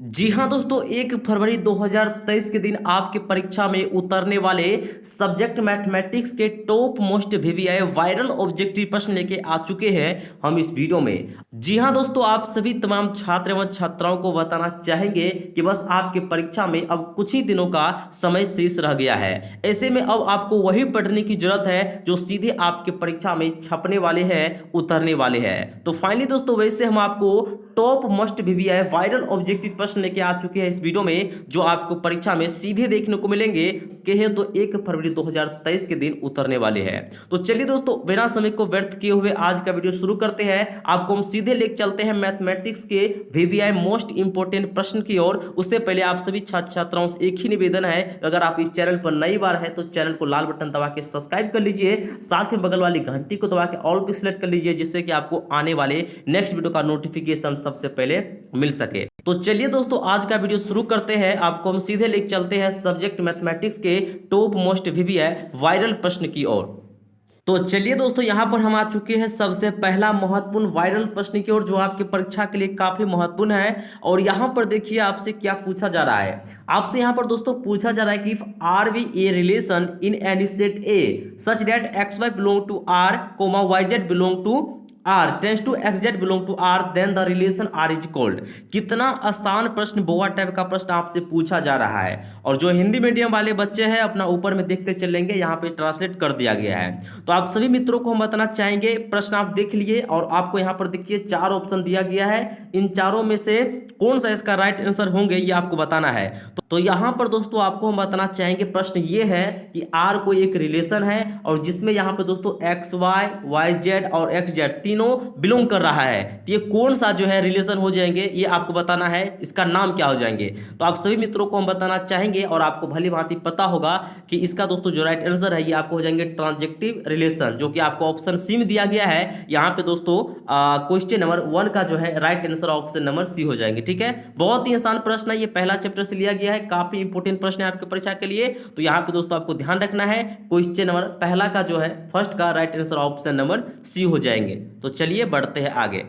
जी हाँ दोस्तों, 1 फरवरी 2023 के दिन आपके परीक्षा में उतरने वाले सब्जेक्ट मैथमेटिक्स के top most VVI viral objective प्रश्न लेके आ चुके हैं हम इस वीडियो में। जी हाँ दोस्तों, आप सभी तमाम छात्र एवं छात्राओं को बताना चाहेंगे कि बस आपके परीक्षा में अब कुछ ही दिनों का समय शेष रह गया है। ऐसे में अब आपको वही पढ़ने की जरूरत है जो सीधे आपके परीक्षा में छपने वाले हैं, उतरने वाले हैं। तो फाइनली दोस्तों, वैसे हम आपको top most VVI viral objective प्रश्न लेके आ चुके हैं इस वीडियो में, जो आपको परीक्षा में सीधे देखने को मिलेंगे। कहे तो 1 फरवरी 2023 के दिन उतरने वाले हैं। तो चलिए दोस्तों, बिना समय को व्यर्थ किए हुए आज का वीडियो शुरू करते हैं। आपको हम सीधे लेके चलते हैं मैथमेटिक्स के वीवीआई मोस्ट इंपोर्टेंट प्रश्न की ओर। उससे पहले आप सभी छात्र छात्राओं से एक ही निवेदन है, अगर आप इस चैनल पर नई बार है तो चैनल को लाल बटन दबा के सब्सक्राइब कर लीजिए, साथ ही बगल वाली घंटी को दबा के ऑल पे सिलेक्ट कर लीजिए, जिससे कि आपको आने वाले नेक्स्ट वीडियो का नोटिफिकेशन सबसे पहले मिल सके। तो चलिए दोस्तों, आज का वीडियो शुरू करते हैं। आपको हम सीधे लेके चलते हैं सब्जेक्ट मैथमेटिक्स के टॉप मोस्ट वीवीआई वायरल प्रश्न की ओर। तो चलिए दोस्तों, यहां पर हम आ चुके हैं सबसे पहला महत्वपूर्ण वायरल प्रश्न की ओर, जो आपके परीक्षा के लिए काफी महत्वपूर्ण है। और यहां पर देखिए आपसे क्या पूछा जा रहा है। आपसे यहां पर दोस्तों पूछा जा रहा है कि if R be a relation in any set A such that x y belong to R comma y z belong to R tense to x z belong to R then the relation R is called. कितना आसान प्रश्न, बोआ type का प्रश्न आपसे पूछा जा रहा है। और जो हिंदी मीडियम वाले बच्चे हैं अपना ऊपर में देखते चलेंगे, यहाँ पे ट्रांसलेट कर दिया गया है। तो आप सभी मित्रों को हम बताना चाहेंगे, प्रश्न आप देख लिए और आपको यहाँ पर देखिए 4 ऑप्शन दिया गया है। इन चारों में से कौन सा इसका राइट आंसर होंगे ये आपको बताना है। तो यहाँ पर दोस्तों आपको हम बताना चाहेंगे, प्रश्न ये है कि आर कोई एक रिलेशन है और जिसमें यहाँ पे दोस्तों एक्स वाई, वाई जेड और एक्स जेड तीनों बिलोंग कर रहा है। तो ये कौन सा जो है रिलेशन हो जाएंगे ये आपको बताना है, इसका नाम क्या हो जाएंगे। तो आप सभी मित्रों को हम बताना चाहेंगे और आपको भली भांति पता होगा कि इसका दोस्तों जो राइट आंसर है ये आपको हो जाएंगे ट्रांजेक्टिव रिलेशन, जो कि आपको ऑप्शन सी में दिया गया है। यहाँ पे दोस्तों क्वेश्चन नंबर 1 का जो है right answer option number C हो जाएंगे। ठीक है, बहुत ही आसान प्रश्न है, ये पहला चैप्टर से लिया गया है, काफी इंपोर्टेंट प्रश्न है आपके परीक्षा के लिए। तो यहाँ पे दोस्तों आपको ध्यान रखना है, क्वेश्चन नंबर पहला का जो है फर्स्ट का right answer option number C हो जाएंगे। तो चलिए बढ़ते हैं आगे।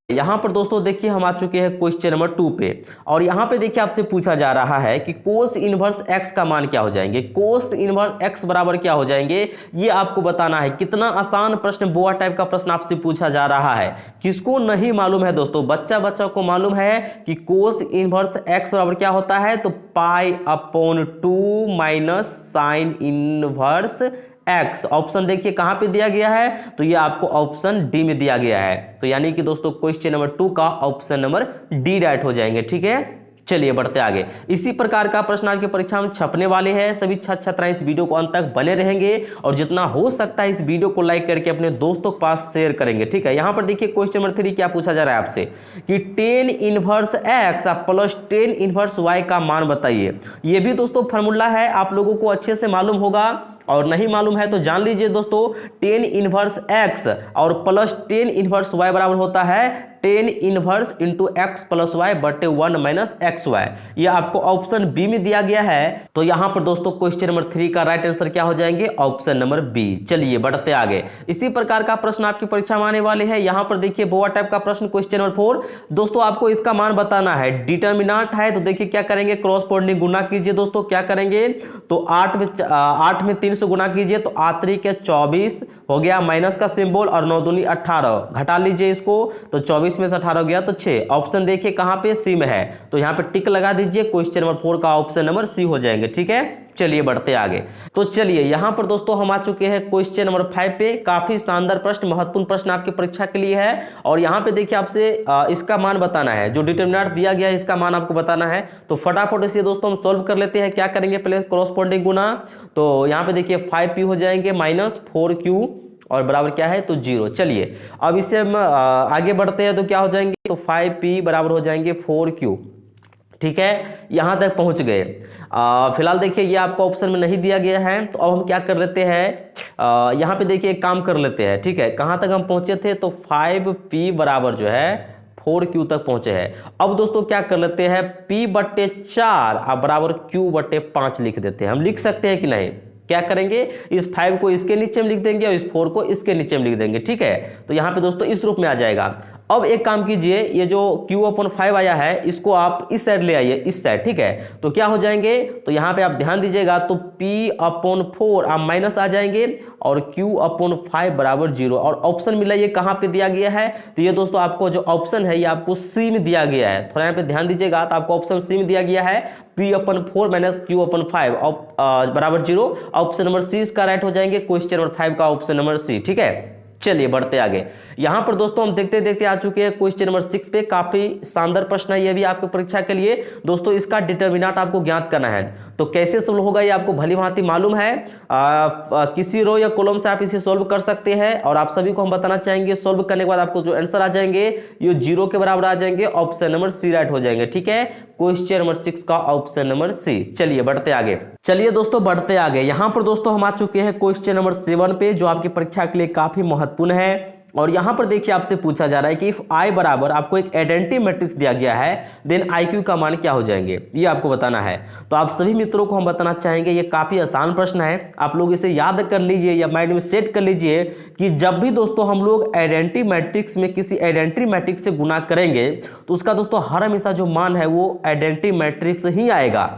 यहां पर दोस्तों देखिए हम आ चुके हैं क्वेश्चन नंबर 2 पे। और यहां पे देखिए आपसे पूछा जा रहा है कि कोस इनवर्स एक्स का मान क्या हो जाएंगे, कोस इनवर्स एक्स बराबर क्या हो जाएंगे, ये आपको बताना है। कितना आसान प्रश्न, बोआ टाइप का प्रश्न आपसे पूछा जा रहा है। किसको नहीं मालूम है दोस्तों, बच्चा बच्चा को मालूम है कि कोस इनवर्स एक्स बराबर क्या होता है, तो pi upon 2 minus sine inverse x. Option देखिए कहां पे दिया गया है, तो ये आपको ऑप्शन डी में दिया गया है। तो यानी कि दोस्तों क्वेश्चन नंबर 2 का ऑप्शन नंबर डी राइट हो जाएंगे। ठीक है, चलिए बढ़ते आगे। इसी प्रकार का प्रश्न आपकी परीक्षा में छपने वाले हैं। सभी छात्र छात्राएं इस वीडियो को अंत तक बने रहेंगे और जितना हो सकता है इस वीडियो को लाइक करके अपने दोस्तों के पास शेयर करेंगे। ठीक है, यहां पर देखिए क्वेश्चन नंबर 3 क्या पूछा जा रहा है आपसे कि tan inverse x plus tan inverse y का मान बताइए। ये भी दोस्तों फॉर्मूला है, आप लोगों को अच्छे से मालूम होगा, और नहीं मालूम है तो जान लीजिए दोस्तों। टेन इनवर्स एक्स और प्लस टेन इनवर्स वाई बराबर होता है tan inverse into x plus y बटे 1 माइनस एक्स वाई। ये आपको ऑप्शन बी में दिया गया है। तो यहां पर दोस्तों क्वेश्चन नंबर 3 का राइट आंसर क्या हो जाएंगे, ऑप्शन नंबर बी। चलिए बढ़ते आगे। इसी प्रकार का प्रश्न आपकी परीक्षा में आने वाले हैं। यहां पर देखिए बोआ टाइप का प्रश्न क्वेश्चन नंबर 4। दोस्तों आपको इसका मान बताना है। डिटर्मिनेंट है तो देखिए क्या करेंगे, क्रॉसपोंडिंग गुना कीजिए दोस्तों। क्या करेंगे, तो 8 में 3 से गुना कीजिए तो 8 के 24 हो गया, माइनस का सिंबल और 9 दूनी 18, घटा लीजिए इसको तो 24 में से 18 हो गया तो 6। ऑप्शन देखिए कहां पे, सी में है, तो यहां पे टिक लगा दीजिए। क्वेश्चन नंबर 4 का ऑप्शन नंबर सी हो जाएंगे। ठीक है, चलिए बढ़ते आगे। तो चलिए यहां पर दोस्तों हम आ चुके हैं क्वेश्चन नंबर 5 पे। काफी शानदार प्रश्न, महत्वपूर्ण प्रश्न आपकी परीक्षा के लिए है। और यहां पे देखिए आपसे इसका मान बताना है, जो डिटर्मिनेंट दिया गया है इसका मान आपको बताना है। तो फटाफट इसे दोस्तों हम सोल्व कर लेते हैं। क्या करेंगे, पहले क्रॉसपोंडिंग गुना, तो यहां पे देखिए 5p हो जाएंगे माइनस 4q और बराबर क्या है, तो 0। चलिए अब इसे हम आगे बढ़ते हैं तो क्या हो जाएंगे, तो 5p बराबर हो जाएंगे 4q। ठीक है, यहां तक पहुंच गए। फिलहाल देखिए ये आपको ऑप्शन में नहीं दिया गया है, तो अब हम क्या कर लेते हैं, यहां पे देखिए एक काम कर लेते हैं। ठीक है, कहां तक हम पहुंचे थे, तो 5p बराबर जो है 4q तक पहुंचे हैं। अब दोस्तों क्या कर लेते हैं, p बट्टे 4 अब बराबर q बट्टे 5 लिख देते हैं। हम लिख सकते हैं कि नहीं, क्या करेंगे, इस 5 को इसके नीचे में लिख देंगे और इस 4 को इसके नीचे में लिख देंगे। ठीक है, तो यहां पे दोस्तों इस रूप में आ जाएगा। अब एक काम कीजिए, ये जो q/5 आया है इसको आप इस साइड ले आइए, इस साइड, ठीक है। तो क्या हो जाएंगे, तो यहाँ पे आप ध्यान दीजिएगा, तो p/4 आप माइनस आ जाएंगे और q/5 बराबर 0। और ऑप्शन मिला ये कहाँ पे दिया गया है, तो ये दोस्तों आपको जो ऑप्शन है ये आपको सी में दिया गया है। थोड़ा यहाँ पे ध्यान दीजिएगा, तो आपको ऑप्शन सी में दिया गया है p/4 माइनस q/5 बराबर 0। ऑप्शन नंबर सी इसका राइट हो जाएंगे, क्वेश्चन नंबर 5 का ऑप्शन नंबर सी, ठीक है। चलिए बढ़ते आगे। यहां पर दोस्तों हम देखते देखते आ चुके हैं क्वेश्चन नंबर 6 पे। काफी शानदार प्रश्न है ये भी आपकी परीक्षा के लिए दोस्तों। इसका डिटर्मिनेंट आपको ज्ञात करना है, तो कैसे सोल्व होगा ये आपको भली भांति मालूम है। किसी रो या कॉलम से आप इसे सोल्व कर सकते हैं और आप सभी को हम बताना चाहेंगे, सोल्व करने के बाद आपको जो आंसर आ जाएंगे ये 0 के बराबर आ जाएंगे, ऑप्शन नंबर सी राइट हो जाएंगे, ठीक है। क्वेश्चन नंबर 6 का ऑप्शन नंबर सी। चलिए बढ़ते आगे, चलिए दोस्तों बढ़ते आगे। यहां पर दोस्तों हम आ चुके हैं क्वेश्चन नंबर 7 पे, जो आपकी परीक्षा के लिए काफी महत्वपूर्ण है। और यहां पर देखिए आपसे पूछा जा रहा है कि इफ आई बराबर आपको एक आइडेंटिटी मैट्रिक्स दिया गया है, देन आई क्यू का मान क्या हो जाएंगे, ये आपको बताना है। तो आप सभी मित्रों को हम बताना चाहेंगे, ये काफी आसान प्रश्न है, आप लोग इसे याद कर लीजिए या माइंड में सेट कर लीजिए कि जब भी दोस्तों हम लोग आइडेंटिटी मैट्रिक्स में किसी आइडेंटिटी मैट्रिक्स से गुना करेंगे तो उसका दोस्तों हर हमेशा जो मान है वो आइडेंटिटी मैट्रिक्स ही आएगा।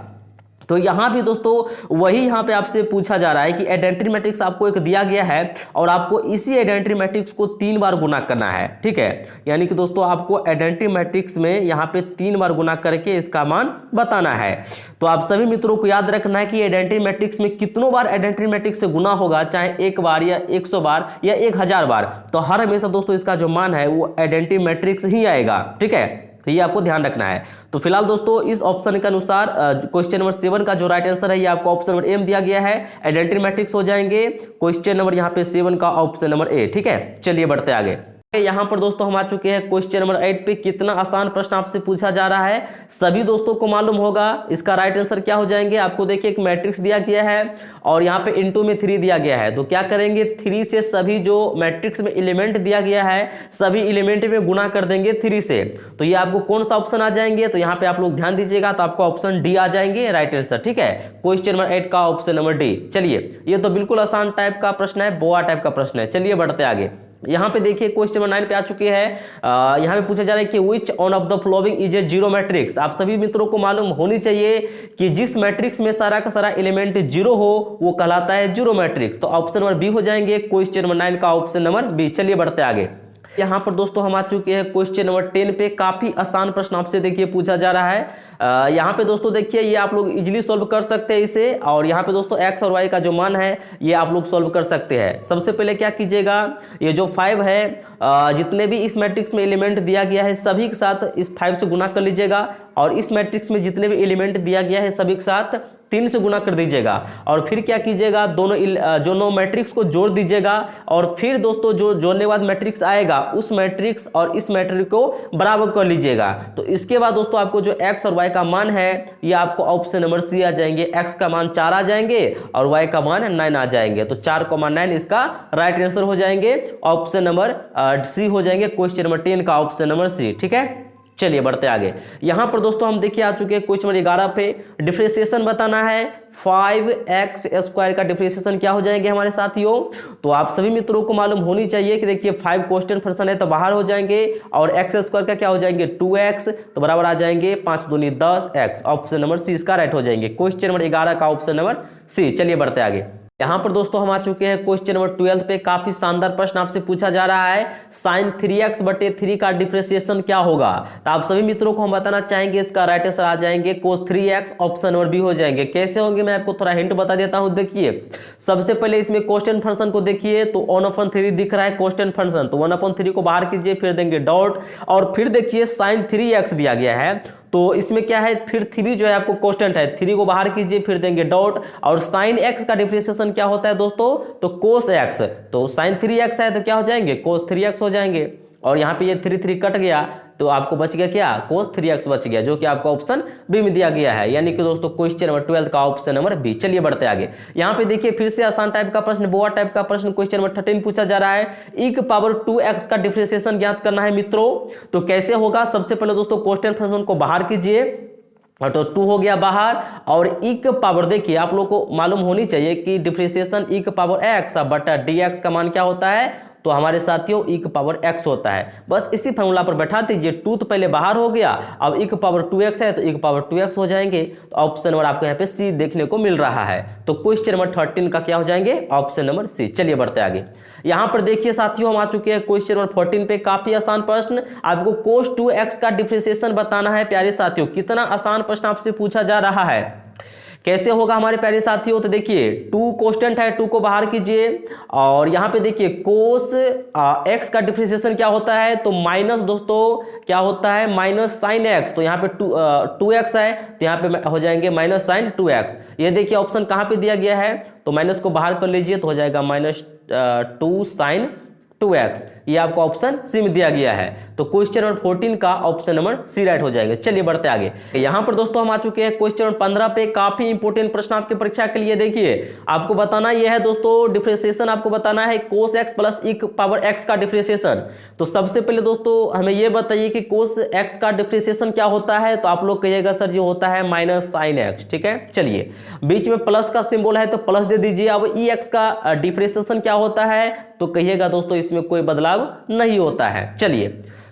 तो यहां भी दोस्तों वही यहां पे आपसे पूछा जा रहा है कि आइडेंटिटी मैट्रिक्स आपको एक दिया गया है और आपको इसी आइडेंटिटी मैट्रिक्स को 3 बार गुना करना है, ठीक है। यानी कि दोस्तों आपको आइडेंटिटी मैट्रिक्स में यहां पे 3 बार गुना करके इसका मान बताना है। तो आप सभी मित्रों को याद रखना है कि आइडेंटिटी मैट्रिक्स में कितनों बार आइडेंटिटी मैट्रिक्स से गुना होगा, चाहे 1 बार या 100 बार या 1000 बार, तो हर हमेशा दोस्तों इसका जो मान है वो आइडेंटिटी मैट्रिक्स ही आएगा, ठीक है। तो ये आपको ध्यान रखना है। तो फिलहाल दोस्तों इस ऑप्शन के अनुसार क्वेश्चन नंबर 7 का जो राइट आंसर है ये आपको ऑप्शन नंबर एम दिया गया है, आइडेंटिटी मैट्रिक्स हो जाएंगे। क्वेश्चन नंबर यहाँ पे 7 का ऑप्शन नंबर ए, ठीक है। चलिए बढ़ते आगे। यहां पर दोस्तों हम आ चुके हैं क्वेश्चन नंबर 8 पे। कितना आसान प्रश्न आपसे पूछा जा रहा है, सभी दोस्तों को मालूम होगा इसका राइट आंसर क्या हो जाएंगे। आपको देखिए एक मैट्रिक्स दिया गया है और यहाँ पे इनटू में 3 दिया गया है, तो क्या करेंगे 3 से सभी जो मैट्रिक्स में एलिमेंट दिया गया है सभी एलिमेंट में गुना कर देंगे 3 से। तो ये आपको कौन सा ऑप्शन आ जाएंगे, तो यहाँ पे आप लोग ध्यान दीजिएगा, तो आपको ऑप्शन डी आ जाएंगे राइट आंसर, ठीक है। क्वेश्चन नंबर 8 का ऑप्शन नंबर डी। चलिए ये तो बिल्कुल आसान टाइप का प्रश्न है, बोआ टाइप का प्रश्न है। चलिए बढ़ते आगे। यहाँ पे देखिए क्वेश्चन नंबर 9 पे आ चुके हैं। यहाँ पे पूछा जा रहा है कि which one of the following is a zero matrix. आप सभी मित्रों को मालूम होनी चाहिए कि जिस मैट्रिक्स में सारा का सारा एलिमेंट जीरो हो वो कहलाता है जीरो मैट्रिक्स। तो ऑप्शन नंबर बी हो जाएंगे, क्वेश्चन नंबर 9 का ऑप्शन नंबर बी। चलिए बढ़ते आगे। यहाँ पर दोस्तों हम आ चुके हैं क्वेश्चन नंबर 10 पे। काफी आसान प्रश्न आपसे देखिए पूछा जा रहा है। यहाँ पे दोस्तों देखिए ये आप लोग इजीली सॉल्व कर सकते हैं इसे, और यहाँ पे दोस्तों x और y का जो मान है ये आप लोग सॉल्व कर सकते हैं। सबसे पहले क्या कीजिएगा, ये जो 5 है जितने भी इस मैट्रिक्स में एलिमेंट दिया गया है सभी के साथ इस 5 से गुना कर लीजिएगा, और इस मैट्रिक्स में जितने भी एलिमेंट दिया गया है सभी के साथ 3 से गुना कर दीजिएगा, और फिर क्या कीजिएगा दोनों मैट्रिक्स को जोड़ दीजिएगा, और फिर दोस्तों जो जोड़ने के बाद मैट्रिक्स आएगा उस मैट्रिक्स और इस मैट्रिक्स को बराबर कर लीजिएगा। तो इसके बाद दोस्तों आपको जो x और y का मान है ये आपको ऑप्शन नंबर सी आ जाएंगे। x का मान 4 आ जाएंगे और y का मान 9 आ जाएंगे, तो 4,9 इसका राइट आंसर हो जाएंगे, ऑप्शन नंबर सी हो जाएंगे। क्वेश्चन नंबर 10 का ऑप्शन नंबर सी, ठीक है। चलिए बढ़ते आगे। यहां पर दोस्तों हम देखिए आ चुके हैं क्वेश्चन नंबर 11 पे। डिफरेंशिएशन बताना है, 5x² का डिफरेंशिएशन क्या हो जाएंगे हमारे साथियों। तो आप सभी मित्रों को मालूम होनी चाहिए कि देखिए 5 कांस्टेंट फंक्शन है तो बाहर हो जाएंगे, और x² का क्या हो जाएंगे 2x, तो बराबर आ जाएंगे 5 दूनी 10x, ऑप्शन नंबर सी इसका राइट हो जाएंगे। क्वेश्चन नंबर 11 का ऑप्शन नंबर सी। चलिए बढ़ते आगे। यहां पर दोस्तों हम आ चुके हैं क्वेश्चन नंबर 12 पे। काफी शानदार प्रश्न आपसे पूछा जा रहा है, sin 3x/3 का डिफरेंशिएशन क्या होगा। तो आप सभी मित्रों को हम बताना चाहेंगे इसका राइट आंसर आ जाएंगे cos 3x, option number B हो जाएंगे। कैसे होंगे मैं आपको थोड़ा हिंट बता देता हूं। देखिए सबसे पहले इसमें कांस्टेंट फंक्शन को देखिए, तो 1/3 दिख रहा है कांस्टेंट फंक्शन, तो 1/3 को बाहर कीजिए, फिर देंगे डॉट, और फिर देखिए sin 3x दिया गया है, तो इसमें क्या है फिर 3 जो है आपको कांस्टेंट है, 3 को बाहर कीजिए, फिर देंगे डॉट, और sin x का डिफरेंशिएशन क्या होता है दोस्तों, तो cos x, तो sin 3x है तो क्या हो जाएंगे cos 3x हो जाएंगे, और यहाँ पे ये 3 कट गया तो आपको बच गया क्या cos 3x बच गया, जो कि आपका ऑप्शन बी में दिया गया है, यानी कि दोस्तों क्वेश्चन नंबर 12 का ऑप्शन नंबर बी। चलिए बढ़ते आगे। यहाँ पे देखिए फिर से आसान टाइप का प्रश्न, बोआ टाइप का प्रश्न, क्वेश्चन नंबर 13 पूछा जा रहा है, e⁻2x का डिफरेंशिएशन ज्ञात करना है मित्रों। तो कैसे होगा, सबसे पहले दोस्तों कांस्टेंट फंक्शन को बाहर कीजिए, और तो 2 हो गया बाहर, और e⁻, देखिए आप लोग को मालूम होनी चाहिए कि डिफरेंशिएशन e⁻x बटा dx का मान क्या होता है तो हमारे साथियों e की पावर x होता है। बस इसी फॉर्मूला पर बैठा दीजिए, 2 तो पहले बाहर हो गया, अब e की पावर 2x है तो e की पावर 2x हो जाएंगे। तो ऑप्शन नंबर आपको यहाँ पे सी देखने को मिल रहा है। तो क्वेश्चन नंबर 13 का क्या हो जाएंगे, ऑप्शन नंबर सी। चलिए बढ़ते आगे। यहाँ पर देखिए साथियों हम आ चुके हैं क्वेश्चन नंबर 14 पे। काफी आसान प्रश्न, आपको cos 2x का डिफरेंशिएशन बताना है। प्यारे साथियों कितना आसान प्रश्न आपसे पूछा जा रहा है, कैसे होगा हमारे प्यारे साथियों। तो देखिए 2 कांस्टेंट है, 2 को बाहर कीजिए और यहाँ पे देखिए कोस x का डिफरेंशिएशन क्या होता है, तो माइनस दोस्तों क्या होता है, माइनस साइन x। तो यहाँ पे 2x है तो यहाँ पे हो जाएंगे माइनस साइन 2x। ये देखिए ऑप्शन कहाँ पे दिया गया है, तो माइनस को बाहर कर लीजिए तो हो जाएगा माइनस 2 साइन 2x। ये आपको ऑप्शन सी में दिया गया है। तो क्वेश्चन नंबर 14 का ऑप्शन नंबर सी राइट हो जाएगा। चलिए बढ़ते आगे। यहां पर दोस्तों हम आ चुके हैं क्वेश्चन नंबर 15 पे। काफी इंपोर्टेंट प्रश्न आपके परीक्षा के लिए। देखिए आपको बताना यह है दोस्तों, डिफरेंशिएशन आपको बताना है cos x प्लस e की पावर x का डिफरेंशिएशन। तो सबसे पहले दोस्तों हमें यह बताइए कि cos x का डिफरेंशिएशन क्या होता है। तो आप लोग कहिएगा सर जी होता है माइनस साइन x। ठीक है, चलिए बीच में प्लस का सिंबल है तो प्लस दे दीजिए। अब e x का डिफरेंशिएशन क्या होता है, तो कहिएगा दोस्तों इसमें कोई बदलाव नहीं होता है। चलिए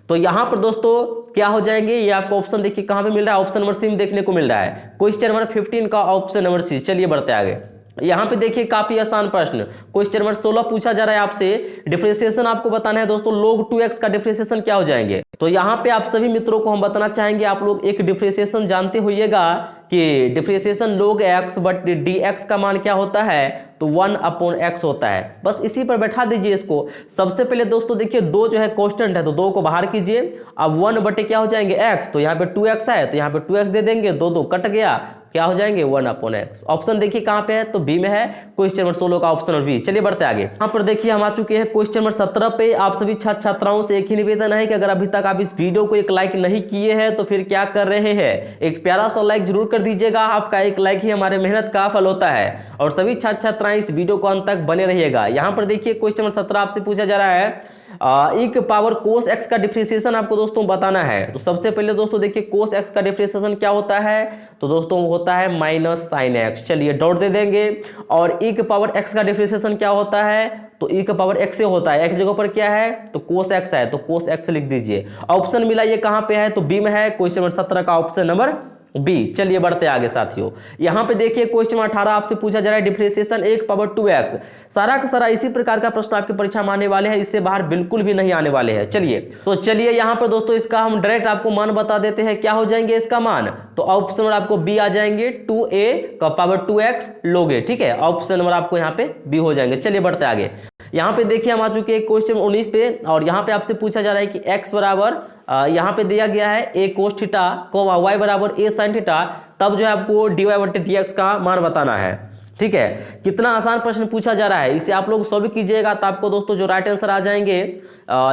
तो यहां पर दोस्तों क्या हो जाएंगे, ये आपको ऑप्शन देखिए कहां पे मिल रहा है, ऑप्शन नंबर सी में देखने को मिल रहा है। क्वेश्चन नंबर 15 का ऑप्शन नंबर सी। चलिए बढ़ते आगे। यहां पे देखिए काफी आसान प्रश्न, क्वेश्चन नंबर 16 पूछा जा रहा है आपसे। डिफरेंशिएशन आपको बताना है दोस्तों, log 2x का डिफरेंशिएशन क्या हो जाएंगे। तो यहां पे आप सभी मित्रों को हम बताना चाहेंगे, आप लोग एक डिफरेंशिएशन जानते होइएगा कि differentiation log x but dx का मान क्या होता है, तो 1/x होता है। बस इसी पर बैठा दीजिए इसको। सबसे पहले दोस्तों देखिए 2 जो है कांस्टेंट है तो 2 को बाहर कीजिए। अब 1 बटे क्या हो जाएंगे x, तो यहाँ पे 2x है तो यहाँ पे 2x दे देंगे, 2 कट गया, क्या हो जाएंगे 1/x। ऑप्शन देखिए कहां पे है, तो बी में है, क्वेश्चन नंबर 16 का ऑप्शन नंबर बी। चलिए बढ़ते आगे। यहां पर देखिए हम आ चुके हैं क्वेश्चन नंबर 17 पे। आप सभी छात्र छात्राओं से एक ही निवेदन है कि अगर अभी तक आप इस वीडियो को एक लाइक नहीं किए हैं तो फिर क्या कर रहे हैं, एक प्यारा सा लाइक जरूर कर दीजिएगा। आपका एक लाइक ही हमारे मेहनत का फल होता है। और सभी छात्र छात्राएं इस वीडियो को अंत तक बने रहिएगा। यहाँ पर देखिए क्वेश्चन नंबर 17 आपसे पूछा जा रहा है, e की पावर cos x का डिफरेंशिएशन आपको दोस्तों बताना है। तो सबसे पहले दोस्तों देखिए cos x का डिफरेंशिएशन क्या होता है, तो दोस्तों होता है माइनस साइन x। चलिए डॉट दे देंगे। और e की पावर x का डिफरेंशिएशन क्या होता है, तो e की पावर x से होता है, x जगह पर क्या है, तो cos x है, तो cos x लिख दीजिए। ऑप्शन मिला ये कहां पे है, तो बी में है, क्वेश्चन नंबर 17 का ऑप्शन नंबर बी। चलिए बढ़ते आगे साथियों। यहां पे देखिए क्वेश्चन 18 आपसे पूछा जा रहा है, डिफरेंशिएशन 1/2x। सारा का सारा इसी प्रकार का प्रश्न आपकी परीक्षा में आने वाले हैं, इससे बाहर बिल्कुल भी नहीं आने वाले हैं। चलिए तो चलिए यहां पर दोस्तों इसका हम डायरेक्ट आपको मान बता देते हैं, क्या हो जाएंगे इसका मान, तो ऑप्शन नंबर आपको बी आ जाएंगे, 2a का पावर 2x लोगे। ठीक है, ऑप्शन नंबर आपको यहाँ पे बी हो जाएंगे। चलिए बढ़ते आगे। यहाँ पे देखिए हम आ चुके हैं क्वेश्चन 19 पे। और यहाँ पे आपसे पूछा जा रहा है कि x बराबर यहाँ पे दिया गया है a cos थीटा, y बराबर a sin थीटा, तब जो है आपको dy बटे dx का मान बताना है। ठीक है, कितना आसान प्रश्न पूछा जा रहा है, इसे आप लोग सॉल्व कीजिएगा तो आपको दोस्तों जो राइट आंसर आ जाएंगे,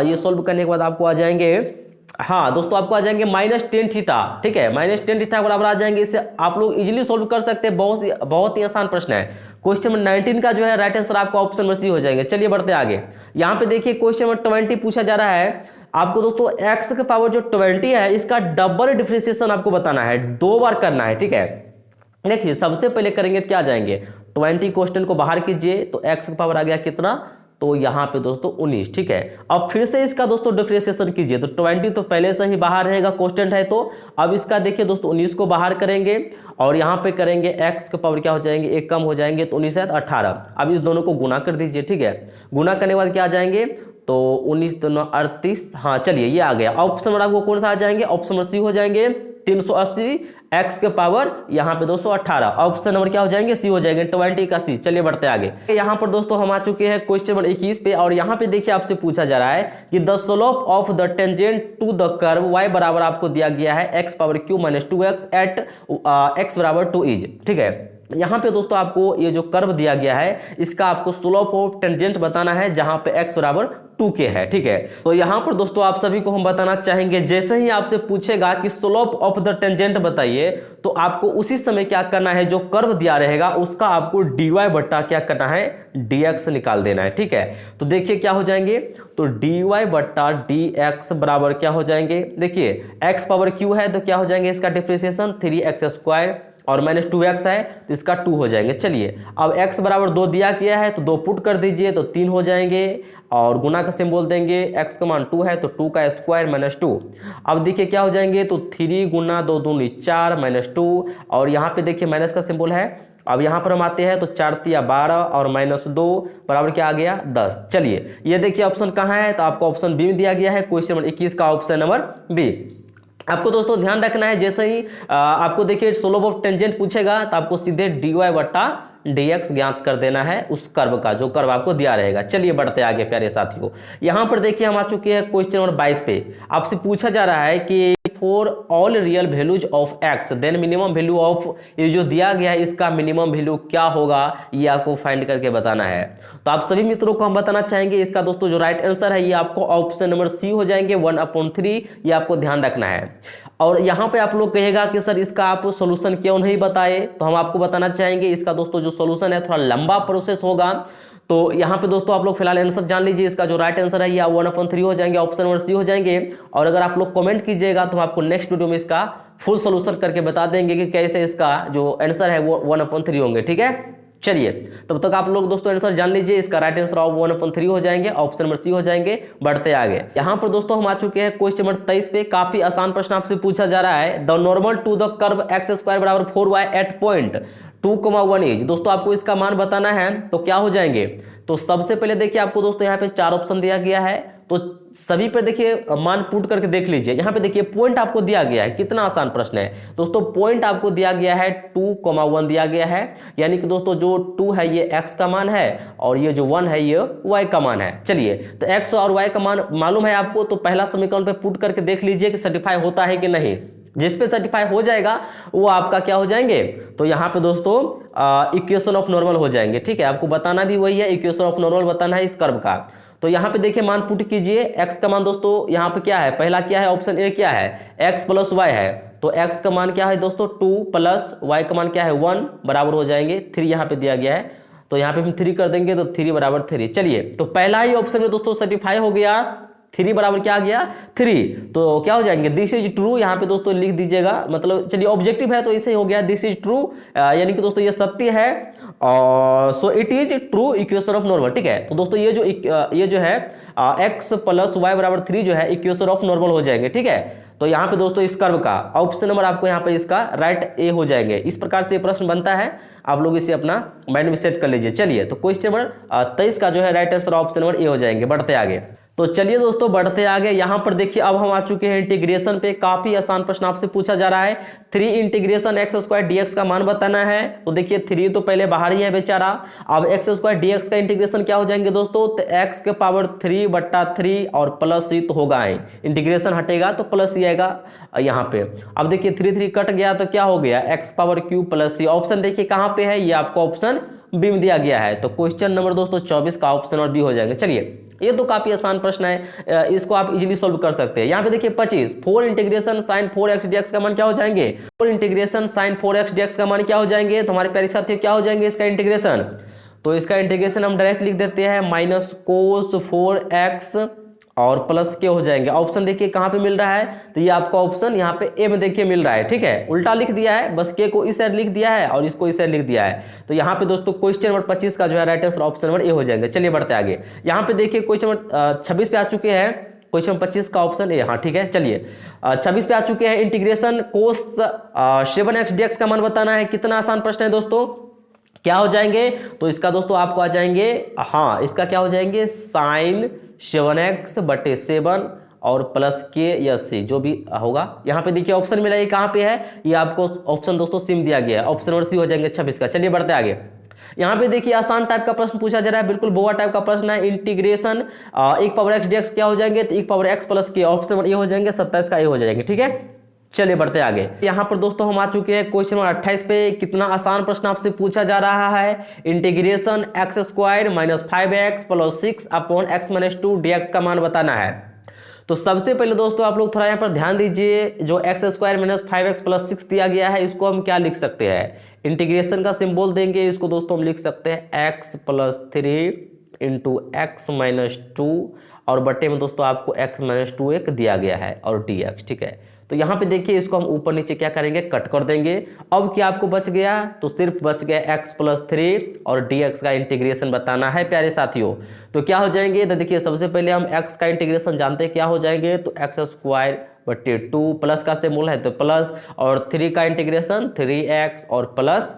ये सॉल्व करने के बाद आपको आ जाएंगे, हाँ दोस्तों आपको आ जाएंगे -10 थीटा। ठीक है, -10 थीटा बराबर आ जाएंगे। इसे आप लोग इजीली सॉल्व कर सकते हैं, बहुत ही आसान प्रश्न है। क्वेश्चन नंबर 19 का जो है राइट आंसर आपको ऑप्शन नंबर सी हो जाएंगे। चलिए बढ़ते आगे। यहाँ पे देखिए क्वेश्चन नंबर 20 पूछा जा रहा है, आपको दोस्तों x के पावर जो 20 है इसका डबल डिफरेंशिएशन आपको बताना है, 2 बार करना है। ठीक है, देखिए सबसे पहले करेंगे क्या जाएंगे, 20 क्वेश्चन को बाहर कीजिए तो x का पावर आ गया कितना, तो यहाँ पे दोस्तों 19। ठीक है, अब फिर से इसका दोस्तों डिफरेंशिएशन कीजिए, तो 20 तो पहले से ही बाहर रहेगा, कांस्टेंट है, तो अब इसका देखिए दोस्तों 19 को बाहर करेंगे और यहाँ पे करेंगे x के पावर क्या हो जाएंगे, एक कम हो जाएंगे, तो 19 है 18। अब इस दोनों को गुना कर दीजिए। ठीक है, गुना करने के बाद क्या आ जाएंगे, तो 19 दूना 38। हाँ चलिए ये आ गया। ऑप्शन नंबर आपको कौन सा आ जाएंगे, ऑप्शन नंबर सी हो जाएंगे, 380 x के पावर यहाँ पे दोस्तों 18। ऑप्शन नंबर क्या हो जाएंगे, सी हो जाएंगे, 20 का सी। चलिए बढ़ते आगे। यहाँ पर दोस्तों हम आ चुके हैं क्वेश्चन नंबर 21 पे। और यहाँ पे देखिए आपसे पूछा जा रहा है कि the slope of the tangent to the curve y बराबर आपको दिया गया है x power q minus 2x at x बराबर 2 इज। ठीक है, यहाँ पे दोस्तों आपको ये जो कर्व दिया गया है इसका आपको स्लोप ऑफ टेंजेंट बताना है, जहां पे x बराबर 2k है। ठीक है, तो यहाँ पर दोस्तों आप सभी को हम बताना चाहेंगे, जैसे ही आपसे पूछेगा कि स्लोप ऑफ द टेंजेंट बताइए, तो आपको उसी समय क्या करना है, जो कर्व दिया रहेगा उसका आपको dy बट्टा क्या करना है, dx निकाल देना है। ठीक है, तो देखिए क्या हो जाएंगे, तो dy बट्टा dx बराबर क्या हो जाएंगे, देखिए x पावर q है तो क्या हो जाएंगे इसका डिफरेंशिएशन 3x स्क्वायर, और -2x है तो इसका 2 हो जाएंगे। चलिए अब x बराबर 2 दिया गया है तो 2 पुट कर दीजिए तो 3 हो जाएंगे, और गुना का सिंबल देंगे, x का मान 2 है तो 2 का स्क्वायर -2। अब देखिए क्या हो जाएंगे, तो 3 गुना 2 दूनी 4 -2, और यहाँ पे देखिए माइनस का सिंबल है। अब यहाँ पर हम आते हैं तो 4 तिया 12 और -2 बराबर क्या आ गया 10। चलिए ये देखिए ऑप्शन कहाँ है, तो आपको ऑप्शन बी में दिया गया है, क्वेश्चन नंबर 21 का ऑप्शन नंबर बी। आपको दोस्तों ध्यान रखना है, जैसे ही आपको देखिए स्लोप ऑफ टेंजेंट पूछेगा तो आपको सीधे dy बट्टा dx ज्ञात कर देना है उस कर्व का, जो कर्व आपको दिया रहेगा। चलिए बढ़ते आगे प्यारे साथियों, यहां पर देखिए हम आ चुके हैं क्वेश्चन नंबर 22 पे। आपसे पूछा जा रहा है कि for all real values of x then minimum value of, ये जो दिया गया है इसका मिनिमम वैल्यू क्या होगा, ये आपको फाइंड करके बताना है। तो आप सभी मित्रों को हम बताना चाहेंगे, इसका दोस्तों जो राइट आंसर है ये आपको ऑप्शन नंबर सी हो जाएंगे 1/3, ये आपको ध्यान रखना है। और यहाँ पे आप लोग कहेगा कि सर इसका आप सोल्यूशन क्यों नहीं बताए, तो हम आपको बताना चाहेंगे इसका दोस्तों जो सोल्यूशन है थोड़ा लंबा प्रोसेस होगा। तो यहाँ पे दोस्तों आप लोग फिलहाल आंसर जान लीजिए, इसका जो राइट आंसर है ये 1/3 हो जाएंगे, ऑप्शन नंबर सी हो जाएंगे। और अगर आप लोग कमेंट कीजिएगा तो हम आपको नेक्स्ट वीडियो में इसका फुल सोल्यूशन करके बता देंगे कि कैसे इसका जो आंसर है वो 1/3 होंगे, ठीक है। चलिए तब तक आप लोग दोस्तों आंसर जान लीजिए, इसका राइट आंसर 1/3 हो जाएंगे, ऑप्शन नंबर सी हो जाएंगे। बढ़ते आगे, यहाँ पर दोस्तों हम आ चुके हैं क्वेश्चन नंबर 23 पे। काफी आसान प्रश्न आपसे पूछा जा रहा है, the normal to the curve x² बराबर 4y एट पॉइंट 2,1 इज। दोस्तों आपको इसका मान बताना है, तो क्या हो जाएंगे, तो सबसे पहले देखिए आपको दोस्तों यहाँ पे 4 ऑप्शन दिया गया है, तो सभी पे देखिए मान पुट करके देख लीजिए। यहाँ पे देखिए पॉइंट आपको दिया गया है, कितना आसान प्रश्न है दोस्तों। पॉइंट आपको दिया गया है 2,1 दिया गया है, यानी कि दोस्तों जो 2 है ये x का मान है और ये जो 1 है ये y का मान है। चलिए तो x और y का मान मालूम है आपको, तो पहला समीकरण पे पुट करके देख लीजिए कि सर्टिफाई होता है कि नहीं। जिस पे सर्टिफाई हो जाएगा वो आपका क्या हो जाएंगे, तो यहाँ पे दोस्तों इक्वेशन ऑफ नॉर्मल हो जाएंगे, ठीक है। आपको बताना भी वही है, इक्वेशन ऑफ नॉर्मल बताना है इस कर्व का। तो यहाँ पे देखिए मान पुट कीजिए, x का मान दोस्तों यहाँ पे क्या है, पहला क्या है, ऑप्शन ए क्या है, x प्लस y है, तो x का मान क्या है दोस्तों 2 प्लस y का मान क्या है 1 बराबर हो जाएंगे 3, यहाँ पे दिया गया है, तो यहाँ पे हम 3 कर देंगे तो 3 बराबर 3। चलिए तो पहला ही ऑप्शन में दोस्तों सर्टिफाई हो गया, 3 बराबर क्या आ गया 3, तो क्या हो जाएंगे दिस इज ट्रू, यहाँ पे दोस्तों लिख दीजिएगा, मतलब चलिए ऑब्जेक्टिव है तो इसे हो गया दिस इज ट्रू, यानी कि दोस्तों ये सत्य है, और so it is true equation of normal, ठीक है। तो दोस्तों ये जो है x प्लस वाई बराबर 3 जो है इक्वेशन ऑफ नॉर्मल हो जाएंगे, ठीक है। तो यहाँ पे दोस्तों इस कर्व का ऑप्शन नंबर आपको यहाँ पे इसका राइट ए हो जाएंगे। इस प्रकार से ये प्रश्न बनता है, आप लोग इसे अपना माइंड में सेट कर लीजिए। चलिए तो क्वेश्चन नंबर 23 का जो है राइट आंसर ऑप्शन नंबर ए हो जाएंगे। बढ़ते आगे, तो चलिए दोस्तों बढ़ते आगे, यहाँ पर देखिए अब हम आ चुके हैं इंटीग्रेशन पे। काफी आसान प्रश्न आपसे पूछा जा रहा है, 3 इंटीग्रेशन x² dx का मान बताना है। तो देखिए 3 तो पहले बाहर ही है बेचारा, अब x² dx का इंटीग्रेशन क्या हो जाएंगे दोस्तों, तो x के पावर 3 बट्टा 3 और प्लस ही तो होगा ही, इंटीग्रेशन हटेगा तो प्लस ही आएगा यहाँ पे। अब देखिए 3 कट गया तो क्या हो गया x पावर क्यू प्लस सी। ऑप्शन देखिए कहाँ पे है, ये आपको ऑप्शन बी में दिया गया है। तो क्वेश्चन नंबर दोस्तों 24 का ऑप्शन और बी हो जाएंगे। चलिए ये तो काफी आसान प्रश्न है, इसको आप इजीली सॉल्व कर सकते हैं। यहाँ पे देखिए 25, 4 इंटीग्रेशन साइन 4x dx का मान क्या हो जाएंगे, 4 इंटीग्रेशन साइन 4x dx का मान क्या हो जाएंगे, तो हमारे प्यारे साथियों क्या हो जाएंगे इसका इंटीग्रेशन, तो इसका इंटीग्रेशन हम डायरेक्ट लिख देते हैं माइनस कोस 4x और प्लस के हो जाएंगे। ऑप्शन देखिए कहाँ पे मिल रहा है, तो ये आपका ऑप्शन यहाँ पे ए में देखिए मिल रहा है, ठीक है। उल्टा लिख दिया है, बस के को इस साइड लिख दिया है और इसको इस साइड लिख दिया है। तो यहाँ पे दोस्तों क्वेश्चन नंबर 25 का जो है राइट आंसर ऑप्शन नंबर ए हो जाएंगे। चलिए बढ़ते आगे, यहाँ पे देखिए क्वेश्चन नंबर 26 पे आ चुके हैं, क्वेश्चन 25 का ऑप्शन ए, हाँ ठीक है। चलिए 26 पे आ चुके हैं, इंटीग्रेशन कोस 7x dx का मान बताना है। कितना आसान प्रश्न है दोस्तों, क्या हो जाएंगे, तो इसका दोस्तों आपको आ जाएंगे, हाँ इसका क्या हो जाएंगे साइन 7x बटे 7 और प्लस के या सी जो भी होगा। यहाँ पे देखिए ऑप्शन मिला, ये कहाँ पे है, ये आपको ऑप्शन दोस्तों सिम दिया गया है, ऑप्शन नंबर सी हो जाएंगे 26 का। चलिए बढ़ते आगे, यहाँ पे देखिए आसान टाइप का प्रश्न पूछा जा रहा है, बिल्कुल बोवा टाइप का प्रश्न है। इंटीग्रेशन 1 पावर x dx क्या हो जाएंगे, तो 1 पावर x प्लस के, ऑप्शन नंबर ए हो जाएंगे, 27 का ए हो जाएंगे, ठीक है। चलिए बढ़ते आगे, यहाँ पर दोस्तों हम आ चुके हैं क्वेश्चन नंबर 28 पे। कितना आसान प्रश्न आपसे पूछा जा रहा है, integration x² minus 5x plus 6 upon x minus 2 dx का मान बताना है। तो सबसे पहले दोस्तों आप लोग थोड़ा यहाँ पर ध्यान दीजिए, जो x² माइनस 5x प्लस 6 दिया गया है इसको हम क्या लिख सकते हैं, इंटीग्रेशन का सिंबल देंगे, इसको दोस्तों हम लिख सकते हैं x plus 3 into x minus 2 और बटे में दोस्तों आपको x माइनस 2 एक दिया गया है और dx, ठीक है। तो यहाँ पे देखिए इसको हम ऊपर नीचे क्या करेंगे, कट कर देंगे। अब क्या आपको बच गया, तो सिर्फ बच गया x+3 और dx का इंटीग्रेशन बताना है प्यारे साथियों। तो क्या हो जाएंगे, तो देखिए सबसे पहले हम x का इंटीग्रेशन जानते हैं क्या हो जाएंगे, तो x²/2 प्लस का सिंबल है तो प्लस, और 3 का इंटीग्रेशन 3x और प्लस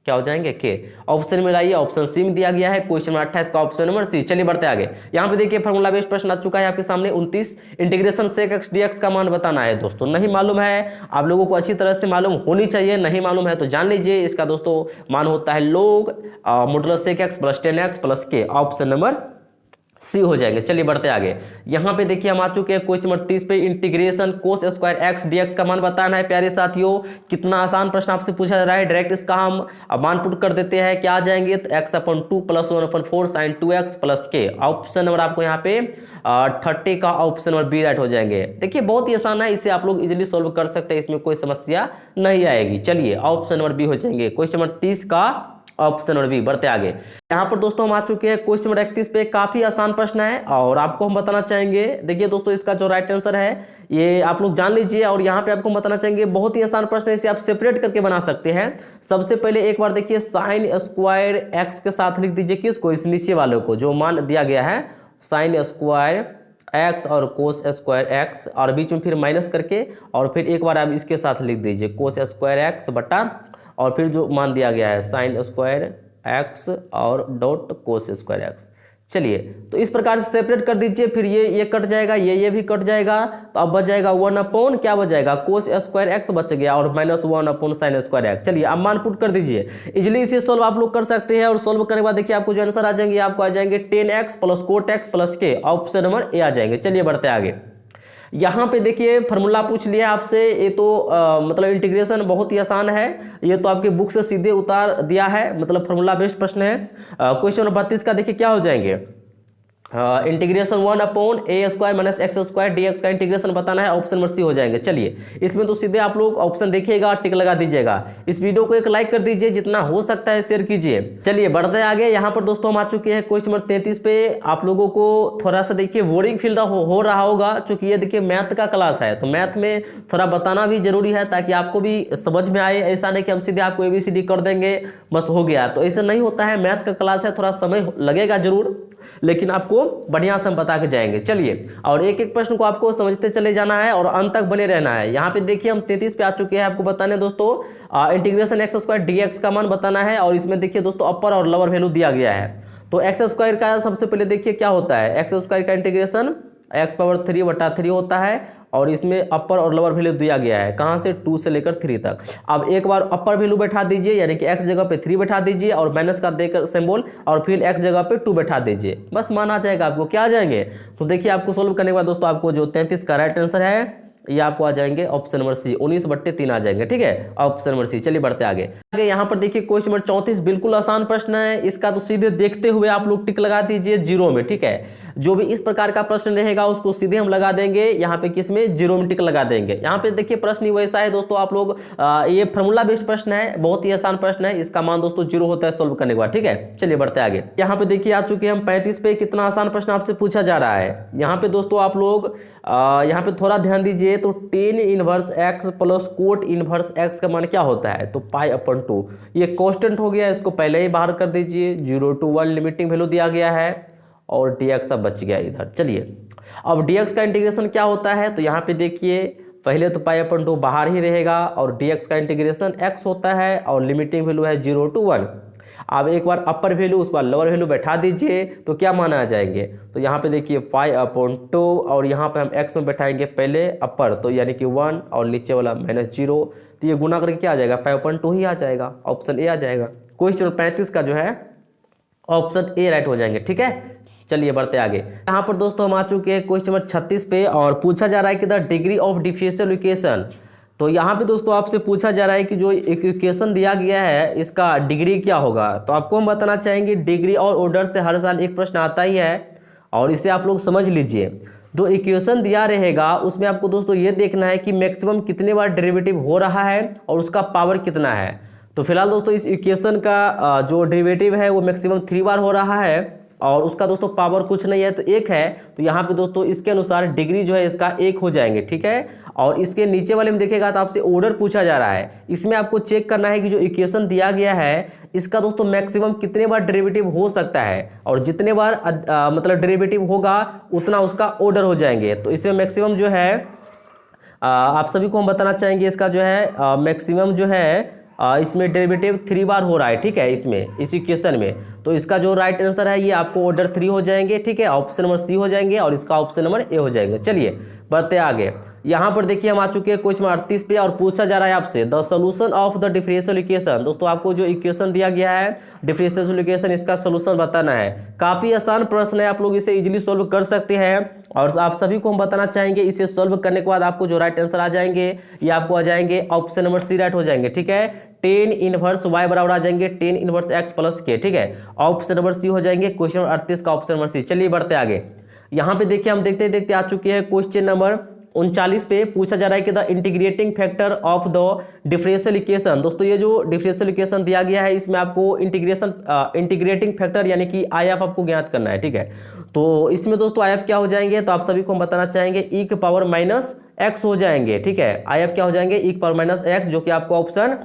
क्या हो जाएंगे k। ऑप्शन में लाइए, ऑप्शन सी में दिया गया है क्वेश्चन नंबर 28 का ऑप्शन नंबर सी। चलिए बढ़ते आगे। यहाँ पे देखिए फार्मूला बेस्ड प्रश्न आ चुका है आपके सामने 29 इंटीग्रेशन sec x dx का मान बताना है दोस्तों। नहीं मालूम है, आप लोगों को अच्छी तरह से मालूम होनी चाहिए, नहीं मालूम है तो जान लीजिए। इसका दोस्तों मान होता है log modulus sec x + 10x + k, option number C हो जाएंगे। चलिए बढ़ते आगे। यहाँ पे देखिए हम आ चुके हैं क्वेश्चन नंबर 30 पे, इंटीग्रेशन cos² x dx का मान बताना है प्यारे साथियों। कितना आसान प्रश्न आपसे पूछा जा रहा है, डायरेक्ट इसका हम मान पुट कर देते हैं। क्या आ जाएंगे, तो x/2 + 1/4 sin 2x + k, option number आपको यहाँ पे 30 का ऑप्शन नंबर बी राइट हो जाएंगे। देखिए बहुत ही आसान है, इसे आप लोग इजिली सोल्व कर सकते हैं, इसमें कोई समस्या नहीं आएगी। चलिए ऑप्शन नंबर बी हो जाएंगे क्वेश्चन नंबर 30 का ऑप्शन नंबर बी। बढ़ते आगे। यहाँ पर दोस्तों हम आ चुके हैं क्वेश्चन नंबर 31 पे, काफी आसान प्रश्न है और आपको हम बताना चाहेंगे। देखिए दोस्तों इसका जो राइट आंसर है ये आप लोग जान लीजिए, और यहाँ पे आपको बताना चाहेंगे बहुत ही आसान प्रश्न है, इसे आप सेपरेट करके बना सकते हैं। सबसे पहले एक बार देखिए sin² x के साथ लिख दीजिए किसको, इस नीचे वाले को, जो मान दिया गया है sin² x और cos² x, और बीच में फिर माइनस करके, और फिर एक बार आप इसके साथ लिख दीजिए cos² x बटा, और फिर जो मान दिया गया है sin² x और डॉट cos² x। चलिए तो इस प्रकार से सेपरेट कर दीजिए, फिर ये कट जाएगा, ये भी कट जाएगा, तो अब बच जाएगा 1 क्या बच जाएगा, cos² x बच गया, और -1 sin² x। चलिए अब मान पुट कर दीजिए, इजिली इसे सोल्व आप लोग कर सकते हैं। और सोल्व करने के बाद देखिए आपको जो आंसर आ जाएंगे, आपको आ जाएंगे 10x + cot x + k, option number A आ जाएंगे। चलिए बढ़ते आगे। यहाँ पे देखिए फार्मूला पूछ लिया आपसे, ये तो मतलब इंटीग्रेशन बहुत ही आसान है, ये तो आपके बुक से सीधे उतार दिया है, मतलब फार्मूला बेस्ड प्रश्न है। क्वेश्चन नंबर 32 का देखिए क्या हो जाएंगे, इंटीग्रेशन 1/a² - x² dx का इंटीग्रेशन बताना है, ऑप्शन नंबर सी हो जाएंगे। चलिए इसमें तो सीधे आप लोग ऑप्शन देखिएगा, टिक लगा दीजिएगा। इस वीडियो को एक लाइक कर दीजिए, जितना हो सकता है शेयर कीजिए। चलिए बढ़ते आगे। यहाँ पर दोस्तों हम आ चुके हैं क्वेश्चन नंबर 33 पे। आप लोगों को थोड़ा सा देखिए बोरिंग फील हो रहा होगा, चूंकि ये देखिए मैथ का क्लास है, तो मैथ में थोड़ा बताना भी जरूरी है ताकि आपको भी समझ में आए। ऐसा नहीं कि हम सीधे आपको ABCD कर देंगे बस हो गया, तो ऐसा नहीं होता है। मैथ का क्लास है, थोड़ा समय लगेगा जरूर, लेकिन आपको बढ़िया से हम बता के जाएंगे। चलिए और एक एक प्रश्न को आपको समझते चले जाना है और अंत तक बने रहना है। यहाँ पे देखिए हम 33 पे आ चुके हैं, आपको बताने दोस्तों इंटीग्रेशन x² dx का मान बताना है। और इसमें देखिए दोस्तों अपर और लोअर वैल्यू दिया गया है। तो x² का सबसे पहले देखिए क्या होता है, x² का इंटीग्रेशन x⁻³ होता है, और इसमें अपर और लोअर वैल्यू दिया गया है, कहाँ से 2 से लेकर 3 तक। अब एक बार अपर वैल्यू बैठा दीजिए, यानी कि x जगह पे 3 बैठा दीजिए, और माइनस का देकर सिंबल, और फिर x जगह पे 2 बैठा दीजिए, बस मान आ जाएगा आपको। क्या आ जाएंगे, तो देखिए आपको सोल्व करने के बाद दोस्तों आपको जो 33 का राइट आंसर है ये आपको आ जाएंगे ऑप्शन नंबर सी, 19/3 आ जाएंगे। ठीक है, ऑप्शन नंबर सी। चलिए बढ़ते आगे। यहाँ पर देखिए क्वेश्चन नंबर 34 बिल्कुल आसान प्रश्न है, इसका तो सीधे देखते हुए आप लोग टिक लगा दीजिए 0 में। ठीक है, जो भी इस प्रकार का प्रश्न रहेगा उसको सीधे हम लगा देंगे यहाँ पे, किसमें, 0 में टिक लगा देंगे। यहाँ पे देखिए प्रश्न ही वैसा है दोस्तों, आप लोग ये फार्मूला बेस्ड प्रश्न है, बहुत ही आसान प्रश्न है, इसका मान दोस्तों 0 होता है सोल्व करने के बाद। ठीक है, चलिए बढ़ते आगे। यहाँ पे देखिए आ चुके हम 35 पे, कितना आसान प्रश्न आपसे पूछा जा रहा है। यहाँ पे दोस्तों आप लोग यहाँ पे थोड़ा ध्यान दीजिए, तो tan inverse x + cot inverse x का मान क्या होता है, तो π/2। ये कांस्टेंट हो गया, इसको पहले ही बाहर कर दीजिए, 0 to 1 लिमिटिंग वैल्यू दिया गया है, और dx अब बच गया इधर। चलिए अब dx का इंटीग्रेशन क्या होता है, तो यहाँ पे देखिए पहले तो π/2 बाहर ही रहेगा, और dx का इंटीग्रेशन x होता है, और लिमिटिंग वैल्यू है 0 to 1। अब एक बार अपर वैल्यू उस बार लोअर वैल्यू बैठा दीजिए, तो क्या माना आ जाएंगे, तो यहाँ पे देखिए 5/2, और यहाँ पे हम x में बैठाएंगे पहले अपर, तो यानी कि 1, और नीचे वाला -0, तो ये गुना करके क्या आ जाएगा, 5/2 ही आ जाएगा, ऑप्शन ए आ जाएगा। क्वेश्चन 35 का जो है ऑप्शन ए राइट हो जाएंगे। ठीक है, चलिए बढ़ते आगे। यहाँ पर दोस्तों हम आ चुके हैं क्वेश्चन नंबर 36 पे, और पूछा जा रहा है कि the degree of differential equation. तो यहाँ पे दोस्तों आपसे पूछा जा रहा है कि जो एक इक्वेशन दिया गया है इसका डिग्री क्या होगा। तो आपको हम बताना चाहेंगे डिग्री और ऑर्डर से हर साल एक प्रश्न आता ही है, और इसे आप लोग समझ लीजिए। जो इक्वेशन दिया रहेगा उसमें आपको दोस्तों ये देखना है कि मैक्सिमम कितने बार डेरिवेटिव हो रहा है और उसका पावर कितना है। तो फिलहाल दोस्तों इस इक्वेशन का जो डेरिवेटिव है वो मैक्सिमम 3 बार हो रहा है, और उसका दोस्तों पावर कुछ नहीं है तो 1 है, तो यहाँ पे दोस्तों इसके अनुसार डिग्री जो है इसका 1 हो जाएंगे, ठीक है। और इसके नीचे वाले में देखिएगा तो आपसे ऑर्डर पूछा जा रहा है, इसमें आपको चेक करना है कि जो इक्वेशन दिया गया है इसका दोस्तों मैक्सिमम कितने बार डेरिवेटिव हो सकता है, और जितने बार मतलब डेरिवेटिव होगा उतना उसका ऑर्डर हो जाएंगे। तो इसमें मैक्सिमम जो है आप सभी को हम बताना चाहेंगे, इसका जो है मैक्सिमम जो है इसमें डेरिवेटिव 3 बार हो रहा है, ठीक है, इसमें इस इक्वेशन में। तो इसका जो राइट आंसर है ये आपको ऑर्डर 3 हो जाएंगे, ठीक है, ऑप्शन नंबर सी हो जाएंगे और इसका ऑप्शन नंबर ए हो जाएंगे। चलिए बढ़ते आगे। यहाँ पर देखिए हम आ चुके हैं क्वेश्चन 38 पे, और पूछा जा रहा है आपसे the solution of the differential equation. दोस्तों आपको जो इक्वेशन दिया गया है डिफरेंशियल इक्वेशन, इसका सोल्यूशन बताना है। काफी आसान प्रश्न है, आप लोग इसे इजीली सोल्व कर सकते हैं, और आप सभी को हम बताना चाहेंगे इसे सोल्व करने के बाद आपको जो राइट आंसर आ जाएंगे ये आपको आ जाएंगे ऑप्शन नंबर सी राइट हो जाएंगे, ठीक है। टेन इनवर्स y बराबर आ जाएंगे टेन इनवर्स x प्लस के, ठीक है, ऑप्शन नंबर सी हो जाएंगे क्वेश्चन नंबर 38 का ऑप्शन नंबर सी। चलिए बढ़ते आगे। यहाँ पे देखिए हम देखते देखते आ चुके हैं क्वेश्चन नंबर 39 पे। पूछा जा रहा है कि the integrating factor of the differential equation. दोस्तों ये जो डिफरेंशियल इक्वेशन दिया गया है इसमें आपको इंटीग्रेटिंग फैक्टर यानी कि IF आपको ज्ञात करना है, ठीक है। तो इसमें दोस्तों IF क्या हो जाएंगे, तो आप सभी को हम बताना चाहेंगे e की पावर माइनस x हो जाएंगे, ठीक है। IF क्या हो जाएंगे, e की पावर माइनस x, जो कि आपको ऑप्शन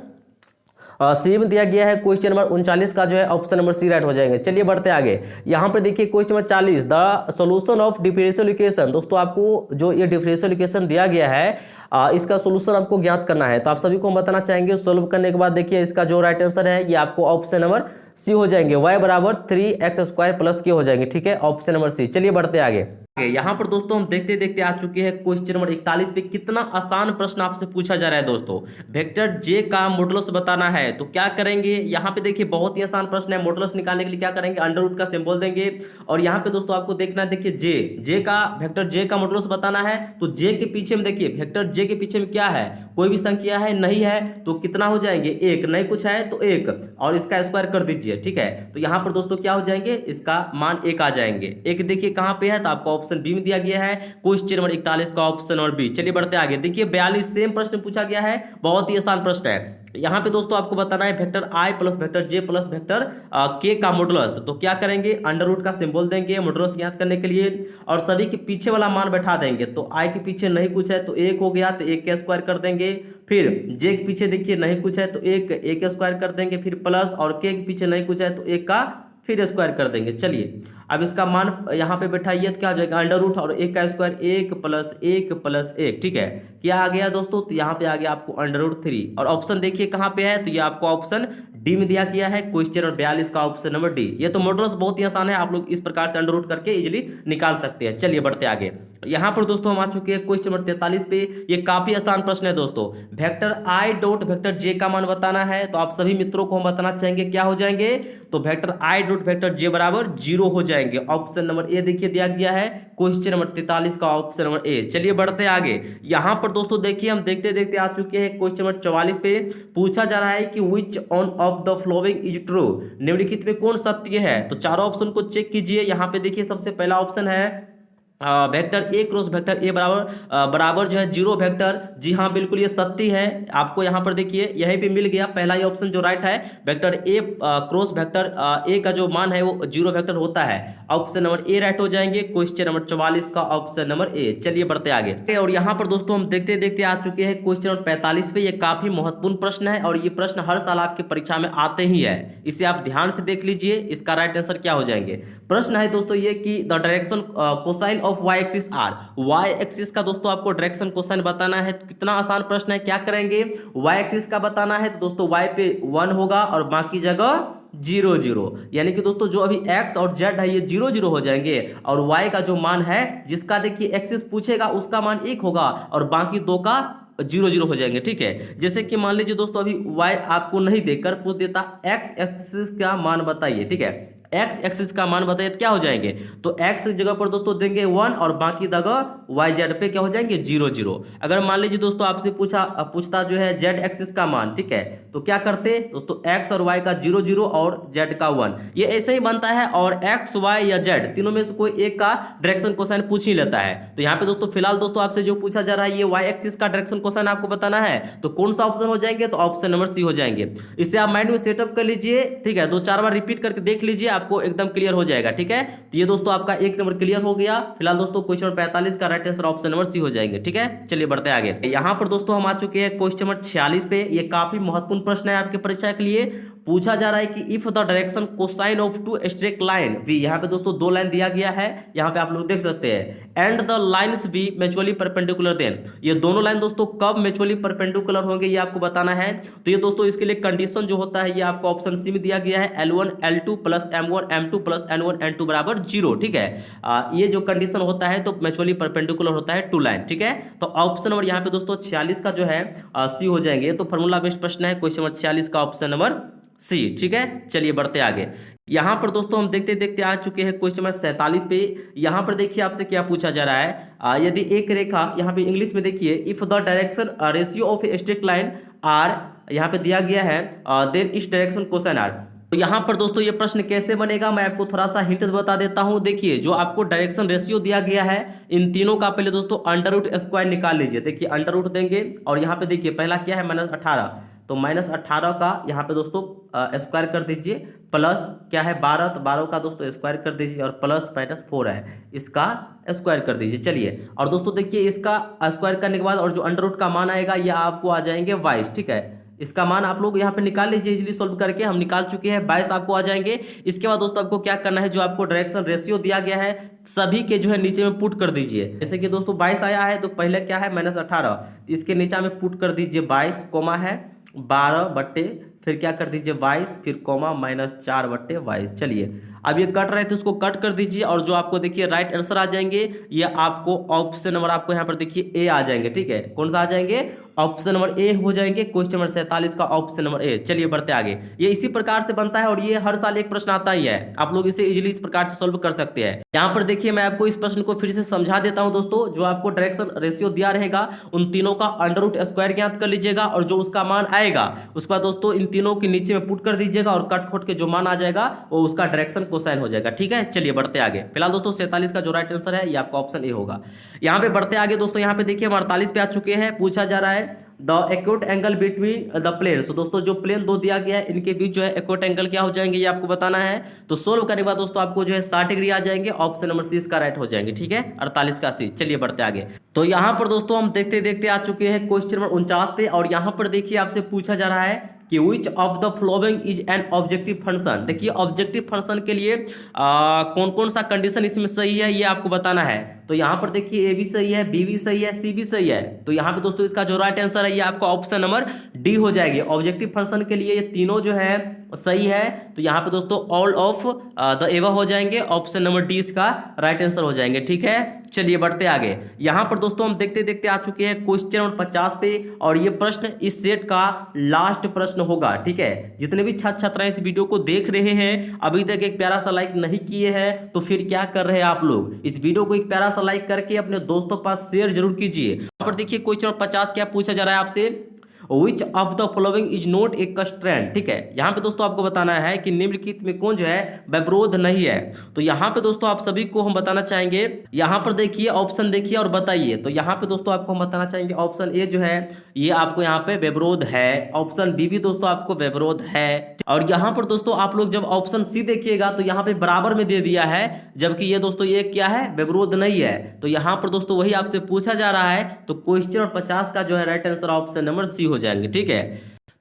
सी में दिया गया है क्वेश्चन नंबर 39 का जो है ऑप्शन नंबर सी राइट हो जाएंगे। चलिए बढ़ते आगे। यहाँ पर देखिए question number 40 the solution of differential equation. दोस्तों आपको जो ये डिफरेंशियल इक्वेशन दिया गया है इसका सॉल्यूशन आपको ज्ञात करना है, तो आप सभी को हम बताना चाहेंगे। सोल्व करने के बाद देखिए इसका जो राइट आंसर है ये आपको ऑप्शन नंबर सी हो जाएंगे, y बराबर 3x² प्लस के हो जाएंगे, ठीक है, ऑप्शन नंबर सी। चलिए बढ़ते आगे। यहाँ पर दोस्तों हम देखते देखते आ चुके हैं क्वेश्चन नंबर 41 पे। कितना आसान प्रश्न आपसे पूछा जा रहा है दोस्तों, वेक्टर जे का मॉडुलस बताना है। तो क्या करेंगे, यहाँ पे देखिए बहुत ही आसान प्रश्न है। मॉडुलस निकालने के लिए क्या करेंगे, अंडर रूट का सिंबल देंगे, और यहाँ पे दोस्तों आपको देखना है, देखिए जे का वेक्टर जे का मॉडुलस बताना है। तो जे के पीछे में देखिए वेक्टर जे के पीछे में क्या है, कोई भी संख्या है, नहीं है तो कितना हो जाएंगे, 1, नहीं कुछ है तो 1, और इसका स्क्वायर कर दीजिए, ठीक है। तो यहाँ पर दोस्तों क्या हो जाएंगे, इसका मान 1 आ जाएंगे। 1 देखिए कहाँ पे है, तो आपको ऑप्शन बी में दिया गया है क्वेश्चन नंबर 41 का ऑप्शन और बी। चलिए बढ़ते आगे। देखिए 42 सेम प्रश्न पूछा गया है, बहुत ही आसान प्रश्न है। यहाँ पे दोस्तों आपको बताना है वेक्टर आई प्लस वेक्टर जे प्लस वेक्टर के का मॉडुलस। तो क्या करेंगे, अंडर रूट का सिंबल देंगे मॉडुलस ज्ञात करने के लिए, और सभी के पीछे वाला मान बैठा देंगे। तो आई के पीछे नहीं कुछ है तो 1 हो गया, तो 1 का स्क्वायर कर देंगे। फिर जे के पीछे देखिए नहीं कुछ है तो 1 का स्क्वायर कर देंगे, फिर प्लस, और के पीछे नहीं कुछ है तो 1 का फिर स्क्वायर कर देंगे। चलिए अब इसका मान यहाँ पे बैठाइए तो क्या हो जाएगा, अंडर रूट और 1 का स्क्वायर 1 प्लस 1 प्लस 1, ठीक है। क्या आ गया दोस्तों, तो यहाँ पे आ गया आपको अंडर रूट 3, और ऑप्शन देखिए कहाँ पे है, तो ये आपको ऑप्शन डी में दिया गया है क्वेश्चन नंबर 42 का ऑप्शन नंबर डी। ये तो मॉडुलस बहुत ही आसान है, आप लोग इस प्रकार से अंडर रूट करके इजीली निकाल सकते हैं। चलिए बढ़ते आगे। यहाँ पर दोस्तों हम आ चुके हैं क्वेश्चन नंबर 43 पे। ये काफी आसान प्रश्न है दोस्तों। वेक्टर आई डॉट वेक्टर जे का मान बताना है, तो आप सभी मित्रों को हम बताना चाहेंगे क्या हो जाएंगे, तो वेक्टर आई डॉट वेक्टर जे बराबर 0 हो जाएंगे। ऑप्शन नंबर ए देखिए दिया गया है क्वेश्चन नंबर 43 का ऑप्शन नंबर ए। चलिए बढ़ते आगे। यहाँ पर दोस्तों देखिए हम देखते देखते आ चुके हैं क्वेश्चन नंबर 44 पे। पूछा जा रहा है कि which one of the following is true, निम्नलिखित में कौन सत्य है। तो चारों ऑप्शन को चेक कीजिए। यहाँ पे देखिए सबसे पहला ऑप्शन है vector A cross vector A बराबर जो है 0 वेक्टर। जी हाँ बिल्कुल ये सत्य है। आपको यहाँ पर देखिए यहीं पे मिल गया पहला ही ऑप्शन जो राइट है, vector A cross vector A का जो मान है वो 0 वेक्टर होता है। ऑप्शन नंबर ए राइट हो जाएंगे क्वेश्चन नंबर 44 का ऑप्शन नंबर ए। चलिए बढ़ते आगे। और यहाँ पर दोस्तों हम देखते देखते आ चुके हैं क्वेश्चन नंबर 45 पे। ये काफी महत्वपूर्ण प्रश्न है और ये प्रश्न हर साल आपके परीक्षा में आते ही है, इसे आप ध्यान से देख लीजिए। इसका राइट आंसर क्या हो जाएंगे। प्रश्न है दोस्तों ये कि the direction cosine of y axis are. y axis का दोस्तों आपको डायरेक्शन कोसाइन बताना है। कितना आसान प्रश्न है। क्या करेंगे, y एक्सिस का बताना है तो दोस्तों y पे 1 होगा और बाकी जगह 0 0, यानी कि दोस्तों जो अभी x और z है ये 0 0 हो जाएंगे, और y का जो मान है जिसका देखिए एक्सिस पूछेगा उसका मान 1 होगा और बाकी 2 का 0 0 हो जाएंगे, ठीक है। जैसे कि मान लीजिए दोस्तों अभी y आपको नहीं देकर पूछ देता x एक्सिस का मान बताइए, ठीक है, एक्स एक्सिस का मान बताइए तो क्या हो जाएंगे। तो एक्स की जगह पर दोस्तों देंगे 1 और बाकी जगह वाई जेड पे क्या हो जाएंगे 0 0। अगर मान लीजिए दोस्तों आपसे पूछता जो है जेड एक्सिस का मान, ठीक है, तो क्या करते दोस्तों एक्स और वाई का 0 0 और जेड का 1, ये ऐसे ही बनता है। और एक्स वाई या जेड तीनों में से कोई एक का डायरेक्शन कोसाइन पूछ ही लेता है। तो यहाँ पे दोस्तों फिलहाल दोस्तों आपसे जो पूछा जा रहा है ये वाई एक्सिस का डायरेक्शन कोसाइन आपको बताना है, तो कौन सा ऑप्शन हो जाएंगे, तो ऑप्शन नंबर सी हो जाएंगे। इसे आप माइंड में सेटअप कर लीजिए, ठीक है, 2-4 बार रिपीट करके देख लीजिए, आप आपको एकदम क्लियर हो जाएगा। ठीक है, तो ये दोस्तों आपका 1 नंबर क्लियर हो गया। फिलहाल दोस्तों क्वेश्चन नंबर 45 का right answer option number C हो जाएंगे। ठीक है, चलिए बढ़ते आगे। यहाँ पर दोस्तों हम आ चुके हैं क्वेश्चन नंबर 46 पे। ये काफी महत्वपूर्ण प्रश्न है आपके परीक्षा के लिए। पूछा जा रहा है कि if the direction cosine of two straight line भी, यहाँ पे दोस्तों 2 लाइन दिया गया है, यहाँ पे आप लोग देख सकते हैं, and the lines be mutually perpendicular, then ये दोनों लाइन दोस्तों कब म्यूचुअली परपेंडिकुलर होंगे ये आपको बताना है। तो ये दोस्तों इसके लिए कंडीशन जो होता है ये आपको ऑप्शन सी में दिया गया है, L1 L2 plus M1 M2 plus N1 N2 बराबर 0। ठीक है, ये जो कंडीशन होता है तो म्यूचुअली परपेंडिकुलर होता है 2 लाइन। ठीक है, तो ऑप्शन नंबर यहाँ पे दोस्तों 46 का जो है सी हो जाएंगे। तो फॉर्मूला बेस्ड प्रश्न है क्वेश्चन नंबर 46 का ऑप्शन नंबर सी। ठीक है, चलिए बढ़ते आगे। यहां पर दोस्तों हम देखते देखते आ चुके हैं क्वेश्चन नंबर 47 पे। यहां पर देखिए आपसे क्या पूछा जा रहा है, यदि एक रेखा, यहां पे इंग्लिश में देखिए, if the direction ratio of a straight line are, यहां पे दिया गया है, देन इस डायरेक्शन कोसाइन आर। तो यहां पर दोस्तों ये प्रश्न कैसे बनेगा मैं आपको थोड़ा सा हिंट बता देता हूं। देखिए जो आपको डायरेक्शन रेशियो दिया गया है, इन तीनों का पहले दोस्तों अंडर रूट स्क्वायर निकाल लीजिए। देखिए अंडर रूट देंगे और यहाँ पे देखिए पहला क्या है -18, तो -18 का यहाँ पे दोस्तों स्क्वायर कर दीजिए, प्लस क्या है 12, तो 12 का दोस्तों स्क्वायर कर दीजिए, और प्लस -4 है इसका स्क्वायर कर दीजिए। चलिए, और दोस्तों देखिए इसका स्क्वायर करने के बाद और जो अंडर रूट का मान आएगा ये आपको आ जाएंगे 22। ठीक है, इसका मान आप लोग यहाँ पे निकाल लीजिए, इजीली सॉल्व करके हम निकाल चुके हैं, 22 आपको आ जाएंगे। इसके बाद दोस्तों आपको क्या करना है, जो आपको डायरेक्शन रेशियो दिया गया है सभी के जो है नीचे में पुट कर दीजिए। जैसे कि दोस्तों 22 आया है तो पहले क्या है -18, इसके नीचे में पुट कर दीजिए 22, कोमा है 12 बट्टे, फिर क्या कर दीजिए 22, फिर कोमा -4 बट्टे 22। चलिए, अब ये कट रहे थे उसको कट कर दीजिए, और जो आपको देखिए राइट आंसर आ जाएंगे ये आपको ऑप्शन नंबर, आपको यहाँ पर देखिए ए आ जाएंगे। ठीक है, कौन सा आ जाएंगे, ऑप्शन नंबर ए हो जाएंगे, क्वेश्चन नंबर 47 का ऑप्शन नंबर ए। चलिए बढ़ते आगे। ये इसी प्रकार से बनता है और ये हर साल एक प्रश्न आता ही है, आप लोग इसे इजीली इस प्रकार से सॉल्व कर सकते हैं। यहाँ पर देखिए मैं आपको इस प्रश्न को फिर से समझा देता हूं दोस्तों। जो आपको डायरेक्शन रेशियो दिया रहेगा उन तीनों का अंडर रूट स्क्वायर ज्ञात कर लीजिएगा, और जो उसका मान आएगा उसके बाद दोस्तों इन तीनों के नीचे में पुट कर दीजिएगा, और कट खोट के जो मान आ जाएगा वो उसका डायरेक्शन कोसाइन हो जाएगा। ठीक है, चलिए बढ़ते आगे। फिलहाल दोस्तों 47 का जो राइट आंसर है ये आपका ऑप्शन ए होगा। यहाँ पे बढ़ते आगे दोस्तों, यहाँ पे देखिए हम 48 पे आ चुके हैं। पूछा जा रहा है the acute angle between the plane. सो दोस्तों जो प्लेन दो दिया गया है इनके बीच जो है एक्यूट एंगल क्या हो जाएंगे ये आपको बताना है। तो सोल्व करने के बाद दोस्तों आपको जो है 60 डिग्री आ जाएंगे, ऑप्शन नंबर सी इसका राइट हो जाएंगे। ठीक है, 48 का सी। चलिए बढ़ते आगे। तो यहाँ पर दोस्तों हम देखते देखते आ चुके हैं क्वेश्चन नंबर 49 पे, और यहाँ पर देखिए आपसे पूछा जा रहा है कि which of the following is an objective function. देखिए ऑब्जेक्टिव फंक्शन के लिए कौन कौन सा कंडीशन इसमें सही है ये आपको बताना है। तो यहाँ पर देखिए ए भी सही है, बी भी सही है, सी भी सही है। तो यहाँ पे दोस्तों इसका जो राइट आंसर है ये आपका ऑप्शन नंबर डी हो जाएगी। ऑब्जेक्टिव फंक्शन के लिए ये तीनों जो है सही है, तो यहाँ पे दोस्तों ऑल ऑफ द एबव हो जाएंगे, ऑप्शन नंबर डी इसका राइट आंसर हो जाएंगे। ठीक है, चलिए बढ़ते आगे। यहाँ पर दोस्तों हम देखते देखते आ चुके हैं क्वेश्चन नंबर 50 पे, और ये प्रश्न इस सेट का लास्ट प्रश्न होगा। ठीक है, जितने भी छात्र छात्राएं इस वीडियो को देख रहे हैं अभी तक एक प्यारा सा लाइक नहीं किए हैं, तो फिर क्या कर रहे हैं आप लोग, इस वीडियो को एक प्यारा सा लाइक करके अपने दोस्तों के पास शेयर जरूर कीजिए। यहाँ पर देखिए क्वेश्चन नंबर 50 क्या पूछा जा रहा है आपसे, which of the following is not a constraint. ठीक है, यहाँ पे दोस्तों आपको बताना है कि निम्नलिखित में कौन जो है व्यवरोध नहीं है। तो यहाँ पे दोस्तों आप सभी को हम बताना चाहेंगे, यहाँ पर देखिए ऑप्शन देखिए और बताइए। तो यहाँ पे दोस्तों आपको हम बताना चाहेंगे ऑप्शन ए जो है ये आपको यहाँ पे व्यवरोध है, ऑप्शन बी भी दोस्तों आपको व्यवरोध है, और यहाँ पर दोस्तों आप लोग जब ऑप्शन सी देखिएगा तो यहाँ पे बराबर में दे दिया है, जबकि ये दोस्तों ये क्या है, व्यवरोध नहीं है। तो यहाँ पर दोस्तों वही आपसे पूछा जा रहा है, तो क्वेश्चन नंबर 50 का जो है right answer option number C हो जाएंगे। ठीक है,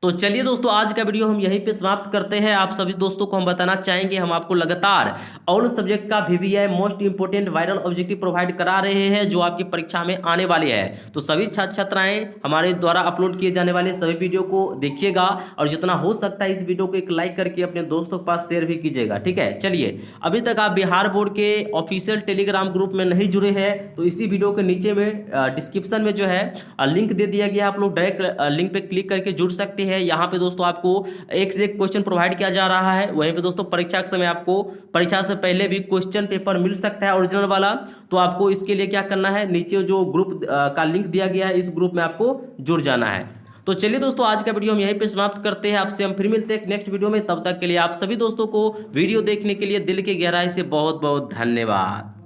तो चलिए दोस्तों आज का वीडियो हम यहीं पे समाप्त करते हैं। आप सभी दोस्तों को हम बताना चाहेंगे हम आपको लगातार ऑल सब्जेक्ट का VVI most important viral objective provide करा रहे हैं जो आपकी परीक्षा में आने वाले हैं। तो सभी छात्र छात्राएं हमारे द्वारा अपलोड किए जाने वाले सभी वीडियो को देखिएगा, और जितना हो सकता है इस वीडियो को एक लाइक करके अपने दोस्तों के पास शेयर भी कीजिएगा। ठीक है, चलिए अभी तक आप बिहार बोर्ड के ऑफिशियल टेलीग्राम ग्रुप में नहीं जुड़े हैं तो इसी वीडियो के नीचे में डिस्क्रिप्शन में जो है लिंक दे दिया गया, आप लोग डायरेक्ट लिंक पे क्लिक करके जुड़ सकते हैं। यहाँ पे दोस्तों आपको एक से एक क्वेश्चन प्रोवाइड किया जा रहा है, वहीं पे दोस्तों परीक्षा के समय आपको परीक्षा से पहले भी क्वेश्चन पेपर मिल सकता है ओरिजिनल वाला। तो आपको इसके लिए क्या करना है, नीचे जो ग्रुप का लिंक दिया गया है इस ग्रुप में आपको जुड़ जाना है। तो चलिए दोस्तों आज का वीडियो हम यहीं पे समाप्त करते हैं, आपसे हम फिर मिलते हैं नेक्स्ट वीडियो में। तब तक के लिए आप सभी दोस्तों को वीडियो देखने के लिए दिल की गहराई से बहुत बहुत धन्यवाद।